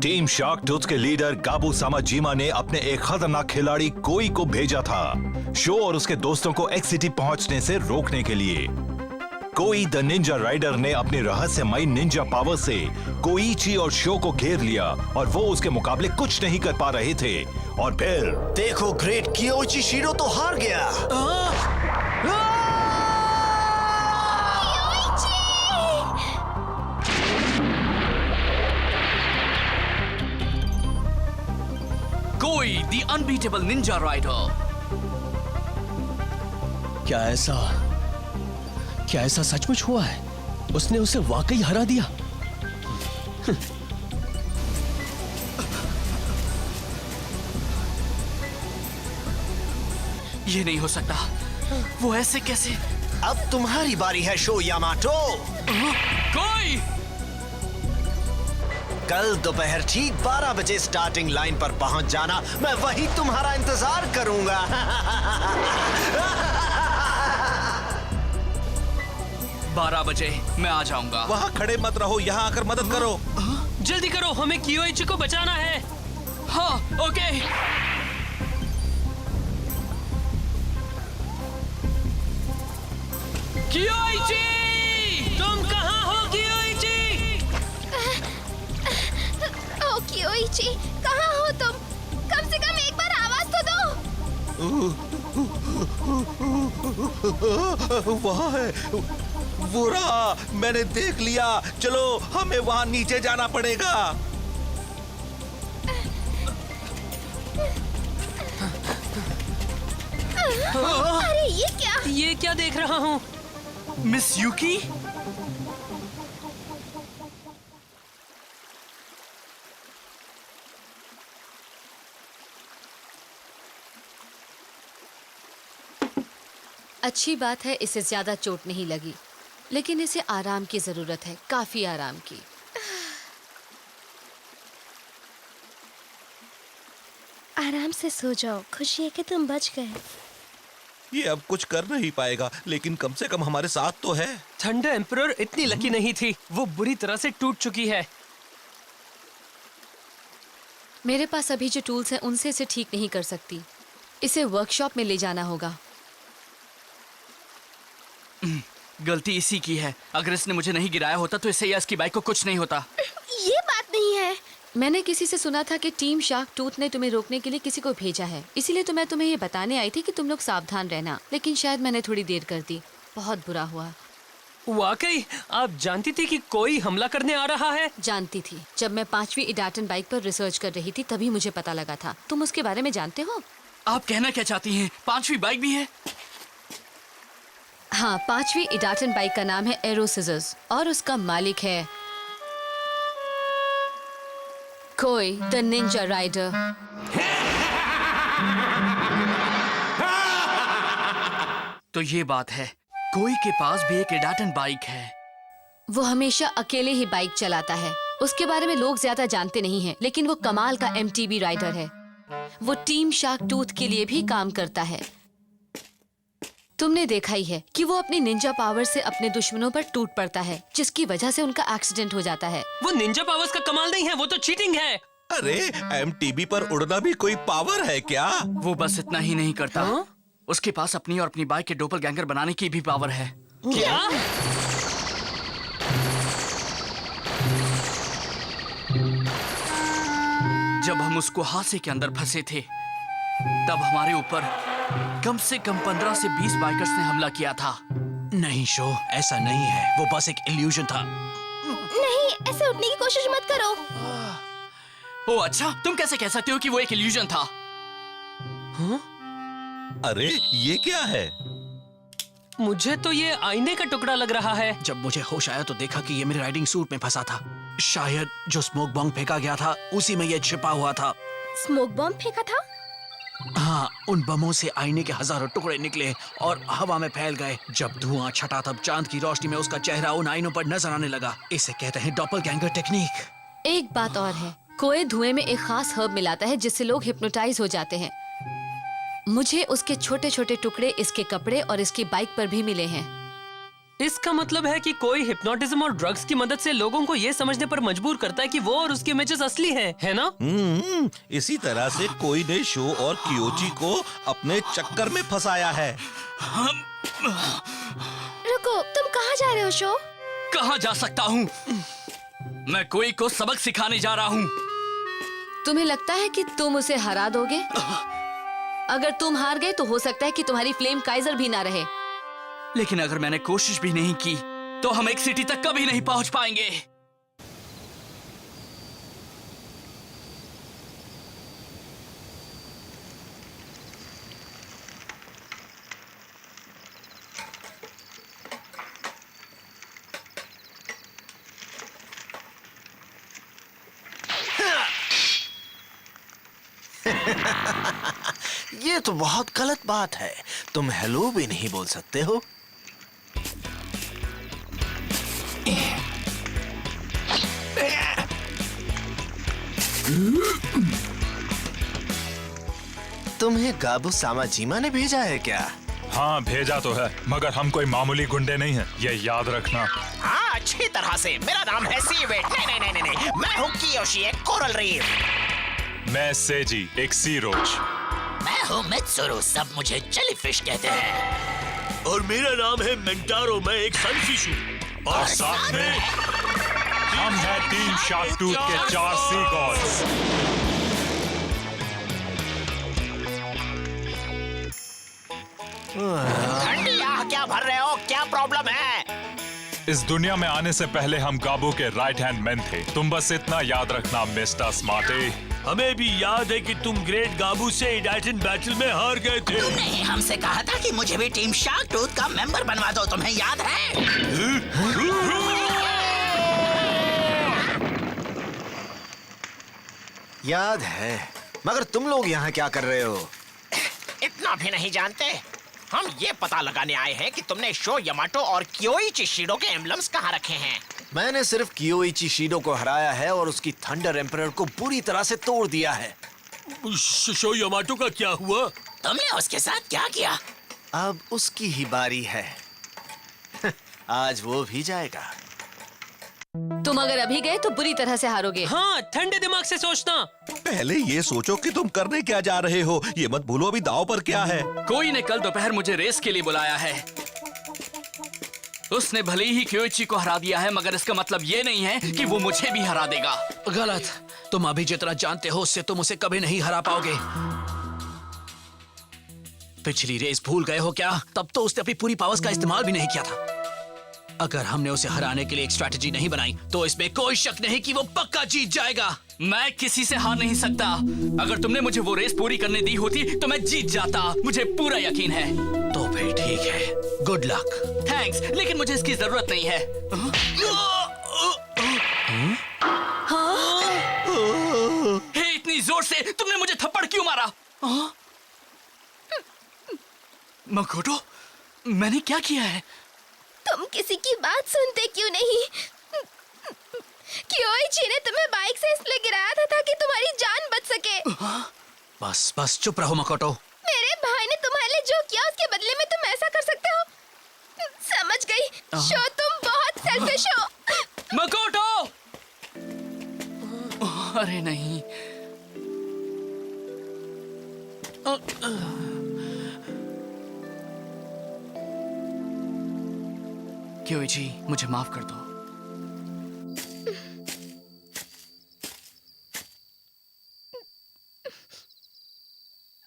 Team shark tooth के leader काबू सामाजिमा ने अपने एक खतरनाक खिलाड़ी कोई को भेजा था शो और उसके दोस्तों को एक्स सिटी पहुंचने से रोकने के लिए। कोई द निंजा राइडर ने अपनी रहस्यमयी निंजा पावर से कोईची और शो को घेर लिया और वो उसके मुकाबले कुछ नहीं कर पा रहे थे। और फिर देखो, ग्रेट कियोइची शिरो तो हार गया। कोई द अनबीटेबल निंजा राइडर। क्या ऐसा सचमुच हुआ है? उसने उसे वाकई हरा दिया। ये नहीं हो सकता। वो ऐसे कैसे? अब तुम्हारी बारी है शो यामाटो। कोई कल दोपहर ठीक 12 बजे स्टार्टिंग लाइन पर पहुंच जाना। मैं वहीं तुम्हारा इंतजार करूंगा। 12 बजे मैं आ जाऊंगा। वहाँ खड़े मत रहो, यहाँ आकर मदद करो। जल्दी करो, हमें कियोइची को बचाना है। हाँ, ओके। कियोइची, तुम कहाँ हो कियोइची? ओ कियोइची, कहाँ हो तुम? कम से कम एक बार आवाज तो दो। वहाँ है वो रहा, मैंने देख लिया। चलो, हमें वहाँ नीचे जाना पड़ेगा। अरे ये क्या देख रहा हूँ? मिस यूकी? अच्छी बात है, इसे ज्यादा चोट नहीं लगी, लेकिन इसे आराम की जरूरत है, काफी आराम की। आराम से सो जाओ। खुशी है कि तुम बच गए। ये अब कुछ कर नहीं पाएगा, लेकिन कम से कम हमारे साथ तो है। थंडर एम्परर इतनी लकी नहीं थी, वो बुरी तरह से टूट चुकी है। मेरे पास अभी जो टूल्स हैं उनसे इसे ठीक नहीं कर सकती। इसे वर्कशॉप में ले जाना होगा। गलती इसी की है। अगर इसने मुझे नहीं गिराया होता तो इससे या इसकी बाइक को कुछ नहीं होता। ये बात नहीं है। मैंने किसी से सुना था कि टीम शार्क टूथ ने तुम्हें रोकने के लिए किसी को भेजा है, इसीलिए तो मैं तुम्हें ये बताने आई थी कि तुम लोग सावधान रहना, लेकिन शायद मैंने थोड़ी देर कर दी। बहुत बुरा हुआ। वाकई आप जानती थी कि कोई हमला करने आ रहा है? जानती थी। जब मैं 5वीं इडाटन बाइक पर रिसर्च कर रही थी तभी मुझे पता लगा था। तुम उसके बारे में जानते हो? आप कहना क्या चाहती हैं? 5वीं बाइक भी है? हाँ, 5वीं इडाटन बाइक का नाम है एरो सिजर्स और उसका मालिक है कोई द निंजा राइडर। तो ये बात है, कोई के पास भी एक इडाटन बाइक है। वो हमेशा अकेले ही बाइक चलाता है। उसके बारे में लोग ज्यादा जानते नहीं हैं, लेकिन वो कमाल का एमटीबी राइडर है। वो टीम शार्क टूथ के लिए भी काम करता है। तुमने देखा ही है कि वो अपनी निंजा पावर से अपने दुश्मनों पर टूट पड़ता है, जिसकी वजह से उनका एक्सीडेंट हो जाता है। वो निंजा पावर्स का कमाल नहीं है, वो तो चीटिंग है। अरे, एमटीबी पर उड़ना भी कोई पावर है क्या? वो बस इतना ही नहीं करता। उसके पास अपनी और अपनी बाइक के डोपलगैंगर बनाने की भी पावर है। क्या? जब हम उसको हादसे के अंदर फंसे थे, तब हमारे ऊपर कम से कम 15 से 20 बाइकर्स ने हमला किया था। नहीं शो, ऐसा नहीं है। वो बस एक इल्यूजन था। नहीं, ऐसे उठने की कोशिश मत करो। ओह अच्छा, तुम कैसे कह सकते हो कि वो एक इल्यूजन था? अरे, ये क्या है? मुझे तो ये आईने का टुकड़ा लग रहा है। जब मुझे होश आया तो देखा कि ये मेरे राइडिंग सूट में फंसा था। शायद जो स्मोक बॉम्ब फेंका गया था उसी में ये छिपा हुआ था। स्मोक बॉम्ब फेंका था? हाँ, उन बमों से आईने के हजारों टुकड़े निकले और हवा में फैल गए। जब धुआं छटा तब चांद की रोशनी में उसका चेहरा उन आईनों पर नजर आने लगा। इसे कहते हैं डॉपलगैंगर टेक्निक। एक बात और है, कोई धुएं में एक खास हर्ब मिलाता है जिससे लोग हिप्नोटाइज हो जाते हैं। मुझे उसके छोटे छोटे टुकड़े इसके कपड़े और इसकी बाइक पर भी मिले हैं। इसका मतलब है कि कोई हिप्नोटिज्म और ड्रग्स की मदद से लोगों को ये समझने पर मजबूर करता है कि वो और उसके इमेजेस असली है ना? इसी तरह से कोई ने शो और कियोची को अपने चक्कर में फंसाया है। रुको, तुम कहाँ जा रहे हो शो? कहाँ जा सकता हूँ? मैं कोई को सबक सिखाने जा रहा हूँ। तुम्हें लगता है कि तुम उसे हरा दोगे? अगर तुम हार गए तो हो सकता है कि तुम्हारी फ्लेम काइजर भी ना रहे। लेकिन अगर मैंने कोशिश भी नहीं की तो हम एक सिटी तक कभी नहीं पहुंच पाएंगे। ये तो बहुत गलत बात है। तुम हेलो भी नहीं बोल सकते हो। तुम्हें गाबू सामाजीमा ने भेजा है क्या? हाँ भेजा तो है, मगर हम कोई मामूली गुंडे नहीं हैं, ये याद रखना। हाँ, अच्छी तरह से। मेरा नाम है सीवेट। नहीं, मैं हूँ कियोशी, एक कोरल रीफ। मैं सेजी, एक सी रोच। मैं हूँ मित्सुरु, सब मुझे जेलीफिश कहते हैं। और मेरा नाम है मेंटारो, मैं एक सनफिश हूँ। और साथ में हम हैं टीम शार्क टूथ के 4 सी गॉड्स। ठंडी आह क्या भर रहे हो? क्या प्रॉब्लम है? इस दुनिया में आने से पहले हम गाबू के राइट हैंड मैन थे। तुम बस इतना याद रखना मिस्टर स्मार्टी। हमें भी याद है कि तुम ग्रेट गाबू से इडाइटन बैटल में हार गए थे। तुमने हमसे कहा था कि मुझे भी टीम शार्क टूथ का मेंबर बनवा दो, तुम्हें याद है? याद है, मगर तुम लोग यहाँ क्या कर रहे हो? इतना भी नहीं जानते। हम ये पता लगाने आए हैं कि तुमने शो यामाटो और कियोइची शिडो के एम्बलम्स कहाँ रखे हैं। मैंने सिर्फ कियोइची शिडो को हराया है और उसकी थंडर एम्परर को बुरी तरह से तोड़ दिया है। शो यामाटो का क्या हुआ? तुमने उसके साथ क्या किया? अब उसकी ही बारी है। आज वो भी जाएगा। तुम अगर अभी गए तो बुरी तरह से हारोगे। हाँ, ठंडे दिमाग से सोचना। पहले ये सोचो कि तुम करने क्या जा रहे हो। ये मत भूलो अभी दांव पर क्या है। कोई ने कल दोपहर मुझे रेस के लिए बुलाया है। उसने भले ही कियोइची को हरा दिया है, मगर इसका मतलब ये नहीं है कि वो मुझे भी हरा देगा। गलत। तुम अभी जितना जानते हो उससे तुम उसे कभी नहीं हरा पाओगे। पिछली रेस भूल गए हो क्या? तब तो उसने अपनी पूरी पावर्स का इस्तेमाल भी नहीं किया था। अगर हमने उसे हराने के लिए एक स्ट्रैटेजी नहीं बनाई तो इसमें कोई शक नहीं कि वो पक्का जीत जाएगा। मैं किसी से हार नहीं सकता। अगर तुमने मुझे वो रेस पूरी करने दी होती तो मैं जीत जाता, मुझे पूरा यकीन है। तो फिर ठीक है, गुड लक। थैंक्स, लेकिन मुझे इसकी जरूरत नहीं है। हे, इतनी जोर से तुमने मुझे थप्पड़ क्यों मारा? मकोटो, मैंने क्या किया है? तुम किसी की बात सुनते क्यों नहीं? कियोइची ने तुम्हें बाइक से इसलिए गिराया था ताकि तुम्हारी जान बच सके। बस बस चुप रहो मकोटो। मेरे भाई ने तुम्हारे लिए जो किया उसके बदले में तुम ऐसा कर सकते हो? समझ गई। शो, तुम बहुत सेल्फिश हो। मकोटो! अरे नहीं। कियोइची, मुझे माफ कर दो।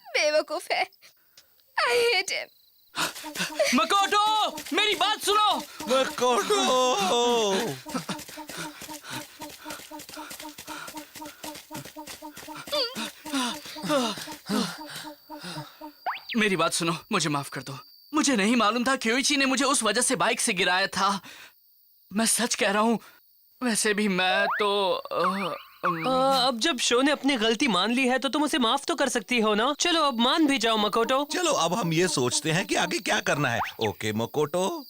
बेवकूफ है। I hate him. मकोटो, मेरी बात सुनो। मकोटो! मेरी बात सुनो, मुझे माफ कर दो। मुझे नहीं मालूम था कियोइची ने मुझे उस वजह से बाइक से गिराया था। मैं सच कह रहा हूँ। वैसे भी मैं तो अब जब शो ने अपनी गलती मान ली है तो तुम उसे माफ तो कर सकती हो ना? चलो अब मान भी जाओ मकोटो। चलो अब हम ये सोचते हैं कि आगे क्या करना है। ओके मकोटो।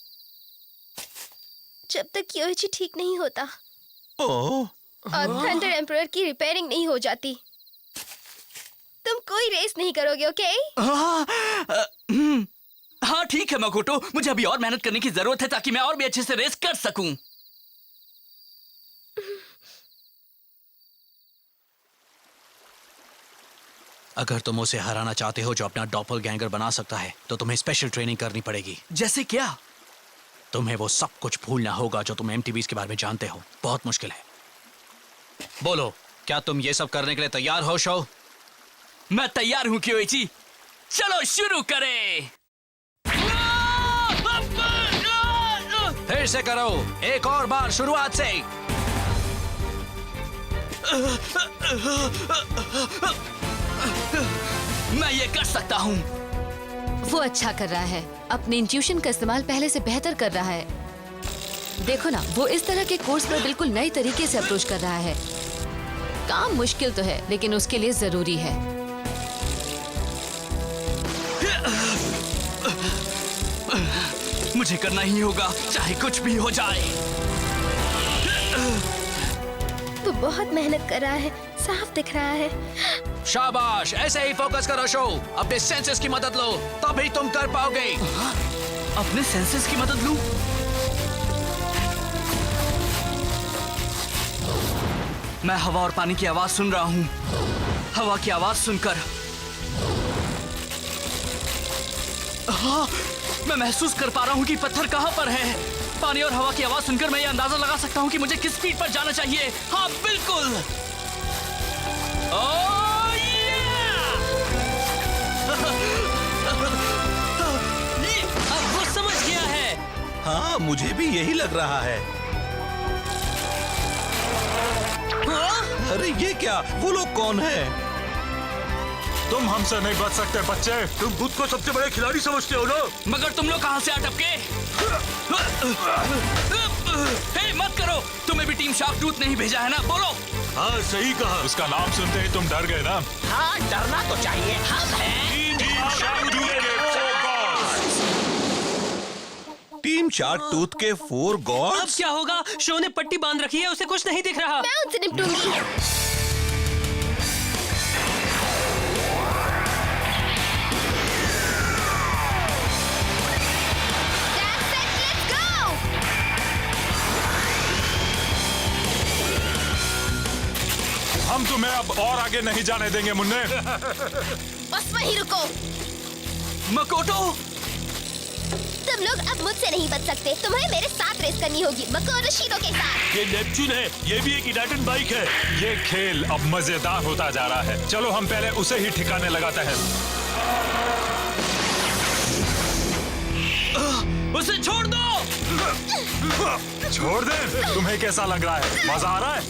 जब तक कियोइची ठीक नहीं होता ओह, और थंडर एम्परर की रिपेयरिंग नहीं हो जाती, तुम कोई रेस नहीं करोगे, ओके? हाँ ठीक है मकोटो, मुझे अभी और मेहनत करने की जरूरत है ताकि मैं और भी अच्छे से रेस कर सकूं। अगर तुम उसे हराना चाहते हो जो अपना डॉपलगैंगर बना सकता है, तो तुम्हें स्पेशल ट्रेनिंग करनी पड़ेगी। जैसे क्या? तुम्हें वो सब कुछ भूलना होगा जो तुम एमटीबीज के बारे में जानते हो। बहुत मुश्किल है। बोलो, क्या तुम ये सब करने के लिए तैयार हो शो? मैं तैयार हूँ क्योइची। चलो शुरू करें। फिर से करो, एक और बार शुरुआत से। मैं ये कर सकता हूँ। वो अच्छा कर रहा है, अपने इंट्यूशन का इस्तेमाल पहले से बेहतर कर रहा है। देखो ना, वो इस तरह के कोर्स पर बिल्कुल नए तरीके से अप्रोच कर रहा है। काम मुश्किल तो है, लेकिन उसके लिए जरूरी है। मुझे करना ही होगा, चाहे कुछ भी हो जाए। वो बहुत मेहनत कर रहा है, साफ दिख रहा है। शाबाश, ऐसे ही फोकस करो शो। अपने सेंसेस की मदद लो, तभी तुम कर पाओगे। अपने सेंसेस की मदद लूं? मैं हवा और पानी की आवाज सुन रहा हूँ। हवा की आवाज सुनकर हाँ, मैं महसूस कर पा रहा हूँ कि पत्थर कहाँ पर है। पानी और हवा की आवाज सुनकर मैं ये अंदाजा लगा सकता हूँ कि मुझे किस स्पीड पर जाना चाहिए। हाँ बिल्कुल। अब वो समझ गया है। हाँ, मुझे भी यही लग रहा है। अरे ये क्या? वो लोग कौन है? तुम हमसे नहीं बच सकते बच्चे। तुम खुद को सबसे बड़े खिलाड़ी समझते हो ना? मगर तुम लोग कहाँ से आ टपके? हे, मत करो। तुम्हें भी टीम शार्क टूथ ने ही भेजा है ना? बोलो। हाँ सही कहा। उसका नाम सुनते ही तुम डर गए ना? हाँ, डरना तो चाहिए। हम हैं टीम शार्क टूथ के 4 अब गॉड्स। क्या होगा? शो ने पट्टी बांध रखी है, उसे कुछ नहीं दिख रहा। मैं उनसे निपटूंगी। That's it, let's go! हम तुम्हें अब और आगे नहीं जाने देंगे मुन्ने। बस वहीं रुको। मकोटो, तुम लोग अब मुझसे नहीं बच सकते। तुम्हें मेरे साथ रेस करनी होगी, मकोटो शीरो के साथ। ये नेपच्यून है, ये भी एक इडाटन बाइक है। ये खेल अब मजेदार होता जा रहा है। चलो हम पहले उसे ही ठिकाने लगाते हैं। उसे छोड़ दो। छोड़ दे। तुम्हें कैसा लग रहा है? मजा आ रहा है?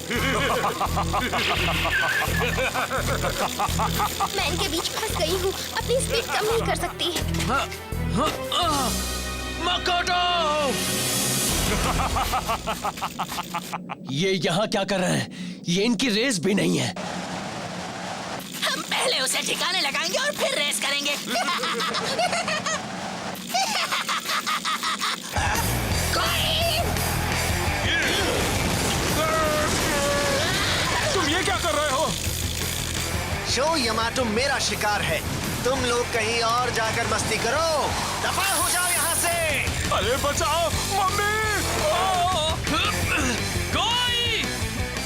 मैं इनके बीच फंस गई हूँ, अपनी स्पीड कम नहीं कर सकती। मकोटो! ये यहाँ क्या कर रहे हैं? ये इनकी रेस भी नहीं है। हम पहले उसे ठिकाने लगाएंगे और फिर रेस करेंगे। तुम ये क्या कर रहे हो? शो यमाटो मेरा शिकार है। तुम लोग कहीं और जाकर मस्ती करो। दफा हो जाओ यहाँ से। अरे बचाओ मम्मी! कोई!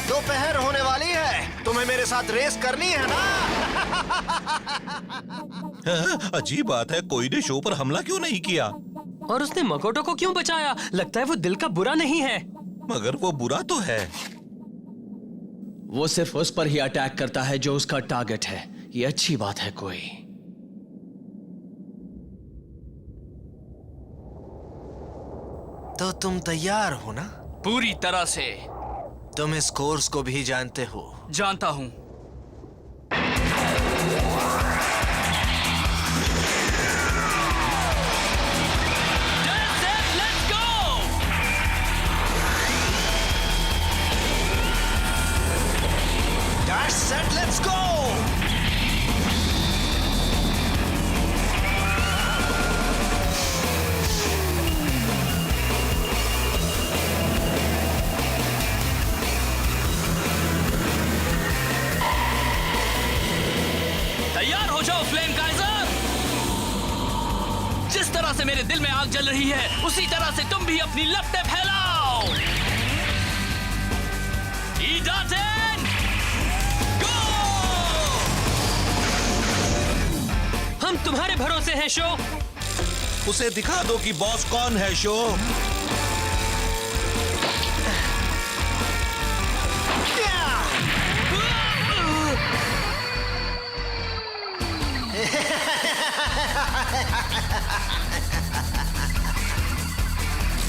दोपहर होने वाली है। तुम्हें मेरे साथ रेस करनी है ना? अजीब बात है, कोई ने शो पर हमला क्यों नहीं किया? और उसने मकोटो को क्यों बचाया? लगता है वो दिल का बुरा नहीं है। मगर वो बुरा तो है। वो सिर्फ उस पर ही अटैक करता है जो उसका टारगेट है। ये अच्छी बात है कोई। तो तुम तैयार हो ना? पूरी तरह से। तुम इस कोर्स को भी जानते हो। जानता हूँ। That's set, let's go! तरह से मेरे दिल में आग जल रही है, उसी तरह से तुम भी अपनी लपटें फैलाओ। ईडाटेन, गो! हम तुम्हारे भरोसे हैं शो। उसे दिखा दो कि बॉस कौन है शो।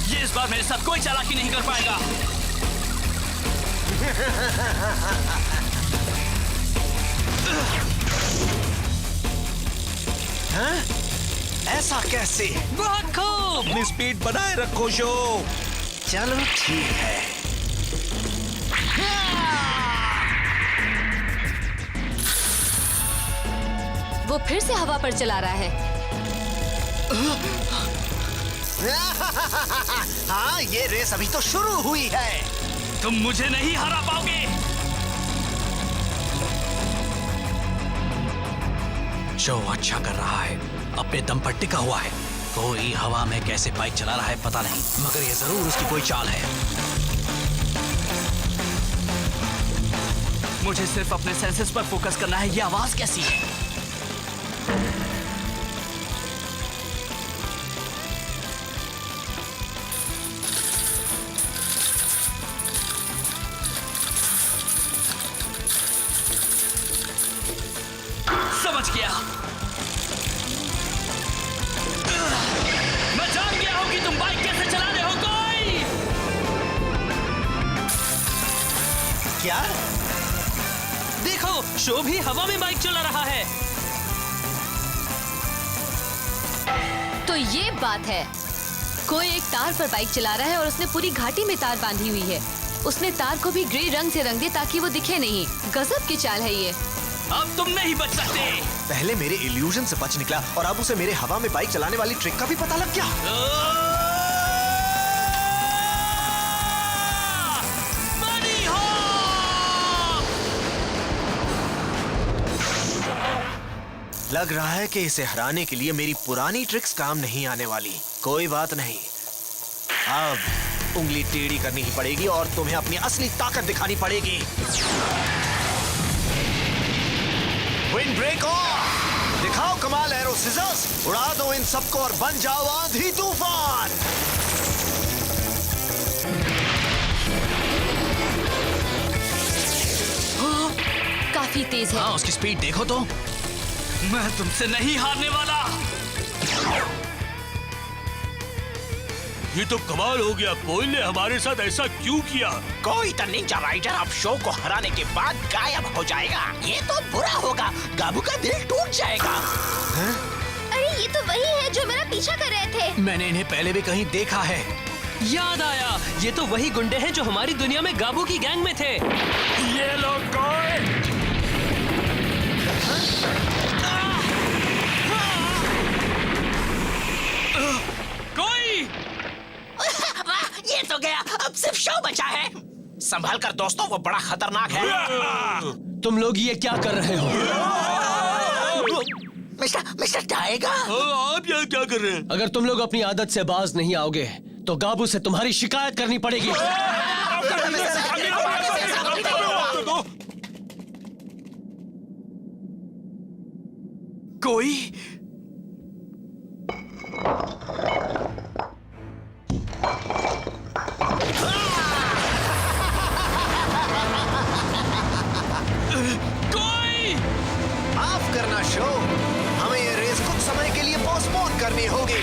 ये इस बार मेरे साथ कोई चालाकी नहीं कर पाएगा। हाँ? ऐसा कैसे? बहुत खूब। अपनी स्पीड बनाए रखो शो। चलो ठीक है। वो फिर से हवा पर चला रहा है। हाँ, ये रेस अभी तो शुरू हुई है। तुम मुझे नहीं हरा पाओगे। शो अच्छा कर रहा है, अपने दम पर टिका हुआ है। कोई हवा में कैसे बाइक चला रहा है पता नहीं, मगर ये जरूर उसकी कोई चाल है। मुझे सिर्फ अपने सेंसेस पर फोकस करना है। ये आवाज कैसी है? समझ गया। मैं जान गया हूं कि तुम बाइक कैसे चला रहे हो। कोई क्या? देखो, शो भी हवा में बाइक चला रहा है। तो ये बात है, कोई एक तार पर बाइक चला रहा है और उसने पूरी घाटी में तार बांधी हुई है। उसने तार को भी ग्रे रंग से रंग दिया ताकि वो दिखे नहीं। गजब की चाल है ये। अब तुम नहीं बच सकते। पहले मेरे इल्यूजन से बच निकला और अब उसे मेरे हवा में बाइक चलाने वाली ट्रिक का भी पता लग गया। बनी हो! लग रहा है कि इसे हराने के लिए मेरी पुरानी ट्रिक्स काम नहीं आने वाली। कोई बात नहीं, अब उंगली टेढ़ी करनी ही पड़ेगी और तुम्हें अपनी असली ताकत दिखानी पड़ेगी। Wind break on! दिखाओ कमाल एरो सिजर्स, उड़ा दो इन सबको और बन जाओ आंधी तूफान। काफी तेज है। हाँ, उसकी स्पीड देखो तो। मैं तुमसे नहीं हारने वाला। ये तो कमाल हो गया। कोई ने हमारे साथ ऐसा क्यों किया? कोई द निंजा राइडर अब शो को हराने के बाद गायब हो जाएगा। ये तो बुरा होगा। गाबू का दिल टूट जाएगा। अरे ये तो वही है जो मेरा पीछा कर रहे थे। मैंने इन्हें पहले भी कहीं देखा है। याद आया, ये तो वही गुंडे हैं जो हमारी दुनिया में गाबू की गैंग में थे। ये लोग कौन? कोई ये तो गया, अब सिर्फ शो बचा है। संभाल कर दोस्तों, वो बड़ा खतरनाक है। तुम लोग ये क्या कर रहे हो? मिस्टर टाइगर, आप यहाँ क्या कर रहे हैं? अगर तुम लोग अपनी आदत से बाज नहीं आओगे तो गाबू से तुम्हारी शिकायत करनी पड़ेगी। कोई माफ करना शो, हमें ये रेस कुछ समय के लिए पोस्टपोन करनी होगी।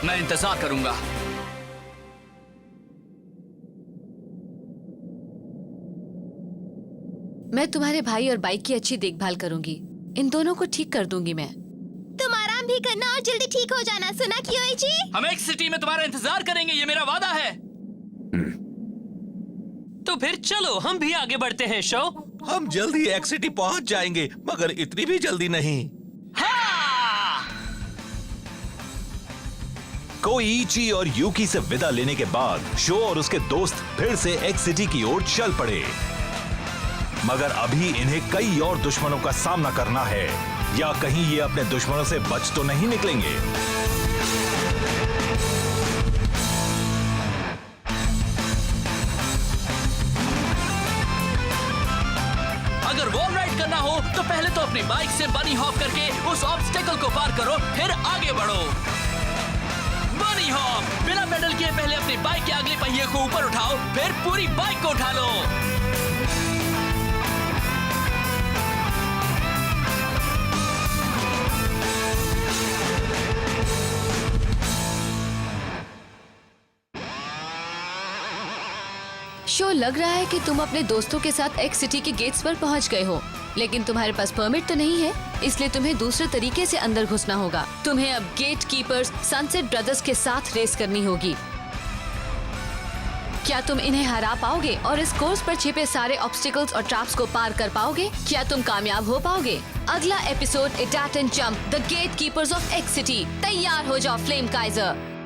मैं इंतजार करूंगा। मैं तुम्हारे भाई और बाइक की अच्छी देखभाल करूंगी। इन दोनों को ठीक कर दूंगी मैं। तुम आराम भी करना और जल्दी ठीक हो जाना। सुना कियोइची? हम एक सिटी में तुम्हारा इंतजार करेंगे, ये मेरा वादा है। तो फिर चलो हम भी आगे बढ़ते हैं शो। हम जल्दी एक सिटी पहुंच जाएंगे, मगर इतनी भी जल्दी नहीं। हाँ! कोईची और यूकी से विदा लेने के बाद शो और उसके दोस्त फिर से एक्स सिटी की ओर चल पड़े। मगर अभी इन्हें कई और दुश्मनों का सामना करना है, या कहीं ये अपने दुश्मनों से बच तो नहीं निकलेंगे। अगर वॉल राइड करना हो तो पहले तो अपनी बाइक से बनी हॉप करके उस ऑब्स्टेकल को पार करो, फिर आगे बढ़ो। बनी हॉप, बिना पेडल किए पहले अपनी बाइक के अगले पहिए को ऊपर उठाओ, फिर पूरी बाइक को उठा लो। शो, लग रहा है कि तुम अपने दोस्तों के साथ एक्स सिटी के गेट्स पर पहुंच गए हो, लेकिन तुम्हारे पास परमिट तो नहीं है, इसलिए तुम्हें दूसरे तरीके से अंदर घुसना होगा। तुम्हें अब गेट कीपर्स सनसेट ब्रदर्स के साथ रेस करनी होगी। क्या तुम इन्हें हरा पाओगे और इस कोर्स पर छिपे सारे ऑब्स्टिकल्स और ट्रैप्स को पार कर पाओगे? क्या तुम कामयाब हो पाओगे? अगला एपिसोड इटैट and jump the gatekeepers of X city. तैयार हो जाओ फ्लेम काइजर।